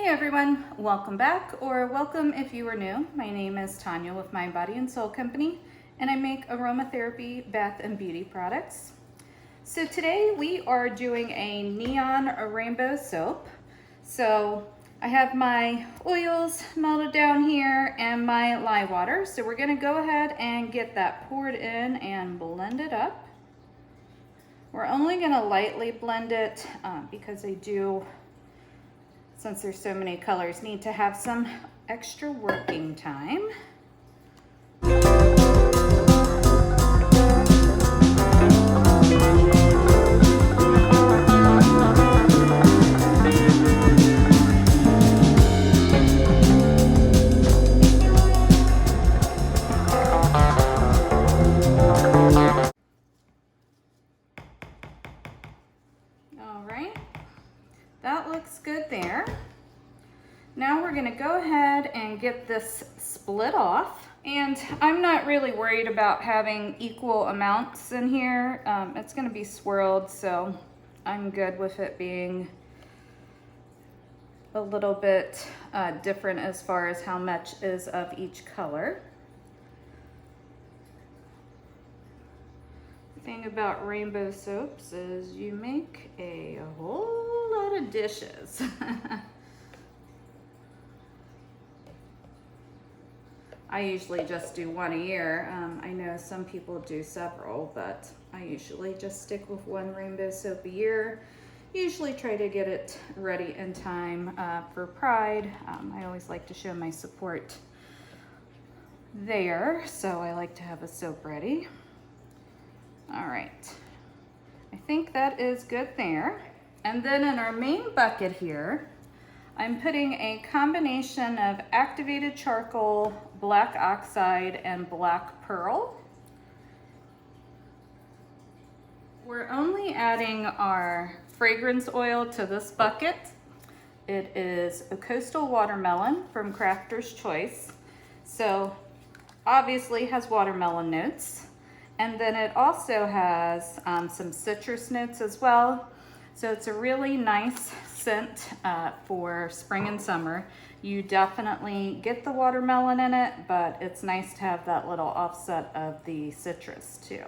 Hey everyone, welcome back, or welcome if you are new. My name is Tanya with Mind, Body and Soul Company, and I make aromatherapy, bath and beauty products. So today we are doing a neon rainbow soap. So I have my oils melted down here and my lye water. So we're gonna go ahead and get that poured in and blend it up. We're only gonna lightly blend it because I do, since there's so many colors, need to have some extra working time. All right, that looks good there. Now we're gonna go ahead and get this split off. And I'm not really worried about having equal amounts in here. It's gonna be swirled, so I'm good with it being a little bit different as far as how much is of each color. The thing about rainbow soaps is you make a whole lot of dishes. I usually just do one a year. I know some people do several, but I usually just stick with one rainbow soap a year. Usually try to get it ready in time for Pride. I always like to show my support there, so I like to have a soap ready. All right, I think that is good there. And then in our main bucket here, I'm putting a combination of activated charcoal, black oxide, and black pearl. We're only adding our fragrance oil to this bucket. It is a coastal watermelon from Crafter's Choice. So obviously has watermelon notes. And then it also has some citrus notes as well. So it's a really nice scent for spring and summer. You definitely get the watermelon in it, but it's nice to have that little offset of the citrus too.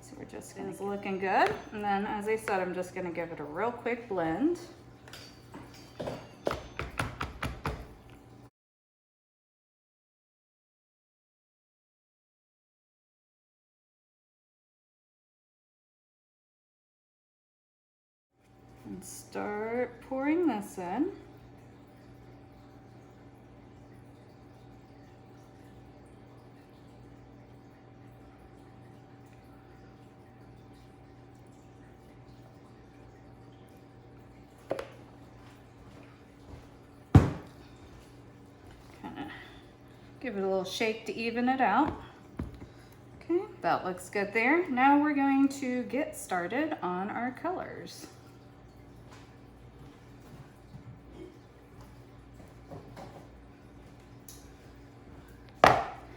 So we're just gonna, it's looking good. And then, as I said, I'm just gonna give it a real quick blend. And start pouring this in. Kind of give it a little shake to even it out. Okay, that looks good there. Now we're going to get started on our colors.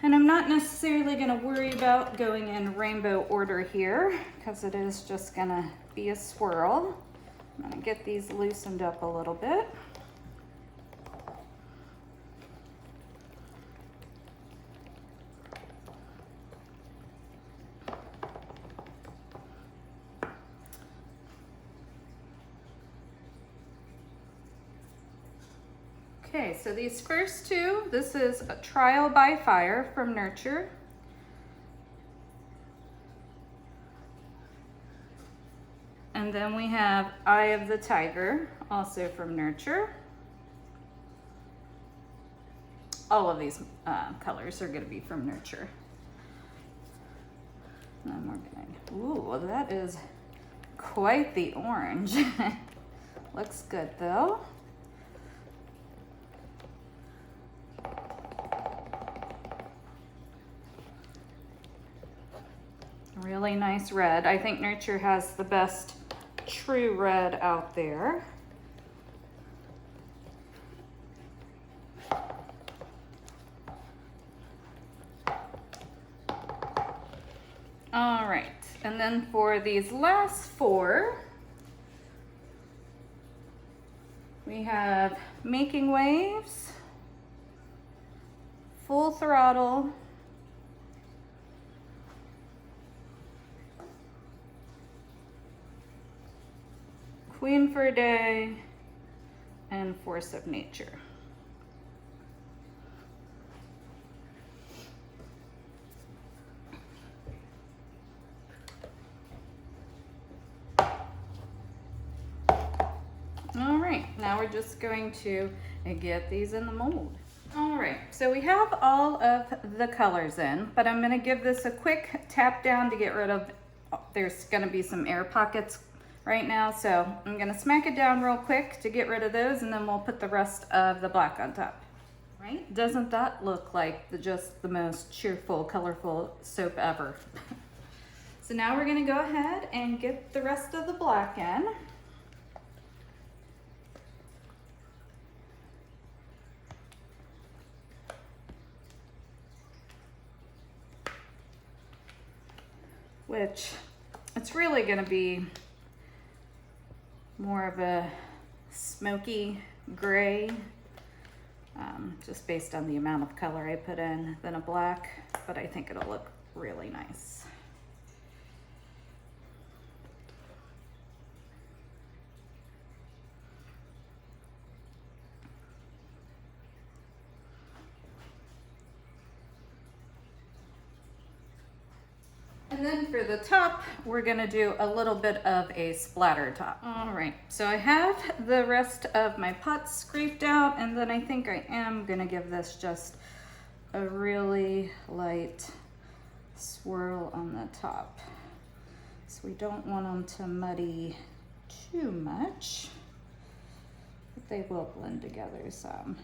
And I'm not necessarily going to worry about going in rainbow order here because it is just going to be a swirl. I'm going to get these loosened up a little bit. Okay, so these first two, this is a Trial by Fire from Nurture. And then we have Eye of the Tiger, also from Nurture. All of these colors are gonna be from Nurture. And then we're gonna, ooh, that is quite the orange. Looks good though. Really nice red. I think Nurture has the best true red out there. All right, and then for these last four, We have Making Waves, Full Throttle, Queen for a Day, and Force of Nature. All right, now we're just going to get these in the mold. All right, so we have all of the colors in, but I'm gonna give this a quick tap down to get rid of, there's gonna be some air pockets right now, so I'm gonna smack it down real quick to get rid of those, and then we'll put the rest of the black on top. Right? Doesn't that look like just the most cheerful, colorful soap ever? So now we're gonna go ahead and get the rest of the black in. Which it's really going to be more of a smoky gray, just based on the amount of color I put in, than a black, but I think it'll look really nice. And then for the top, we're gonna do a little bit of a splatter top. All right, so I have the rest of my pots scraped out, and then I think I am gonna give this just a really light swirl on the top. So we don't want them to muddy too much, but they will blend together some.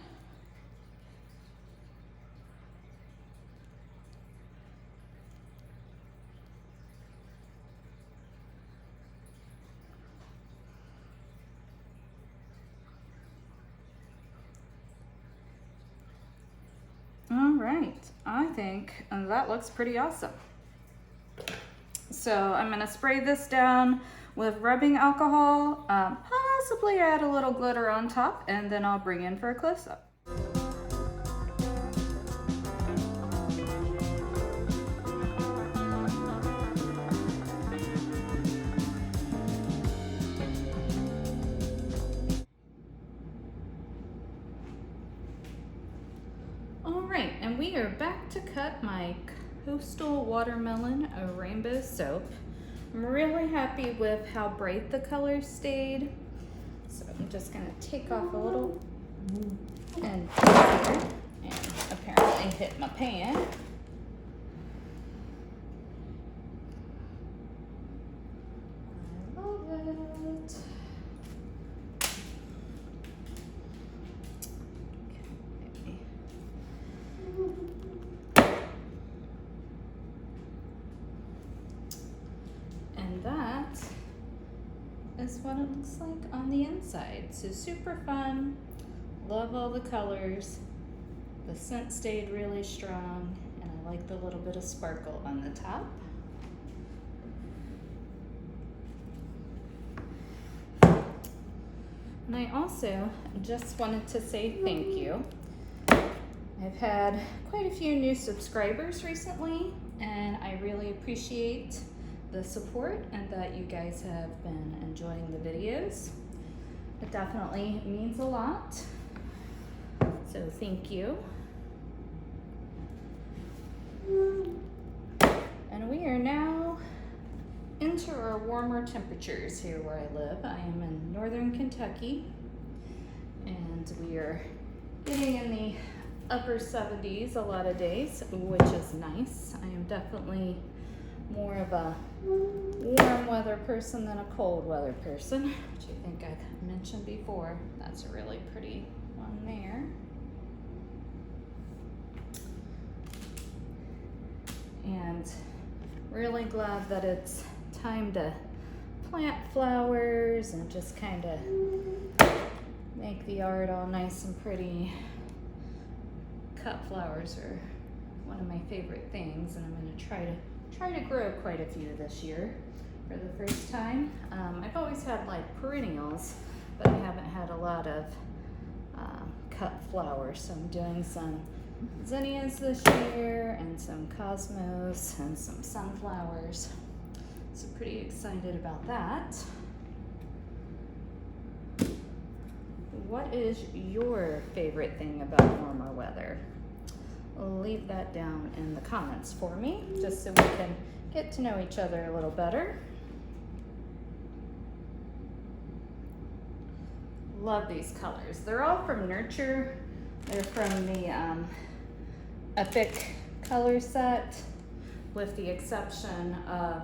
All right, I think that looks pretty awesome. So I'm gonna spray this down with rubbing alcohol, possibly add a little glitter on top, and then I'll bring in for a close-up. And we are back to cut my Coastal Watermelon Rainbow Soap. I'm really happy with how bright the colors stayed. So I'm just gonna take off a little and here, and apparently hit my pan. I love it. And that is what it looks like on the inside. So super fun, love all the colors. The scent stayed really strong, and I like the little bit of sparkle on the top. And I also just wanted to say thank you. I've had quite a few new subscribers recently, and I really appreciate the support and that you guys have been enjoying the videos. It definitely means a lot, so thank you. And we are now into our warmer temperatures here where I live. I am in northern Kentucky, and we are getting in the upper 70s a lot of days, which is nice. I am definitely more of a warm weather person than a cold weather person, which I think I've mentioned before. That's a really pretty one there. And really glad that it's time to plant flowers and just kind of make the art all nice and pretty. Cut flowers are one of my favorite things, and I'm going to try to grow quite a few this year for the first time. I've always had like perennials, but I haven't had a lot of cut flowers, so I'm doing some zinnias this year and some cosmos and some sunflowers. So pretty excited about that. What is your favorite thing about warmer weather? Leave that down in the comments for me, just so we can get to know each other a little better. Love these colors. They're all from Nurture. They're from the Epic color set, with the exception of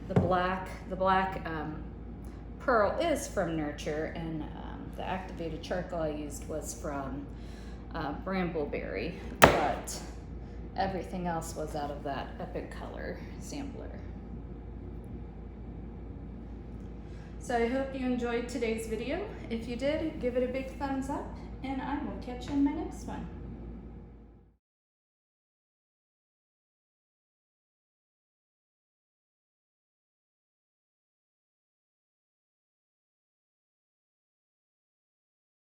the black. The black pearl is from Nurture, and the activated charcoal I used was from Brambleberry, but everything else was out of that Epic color sampler. So I hope you enjoyed today's video. If you did, give it a big thumbs up, and I will catch you in my next one.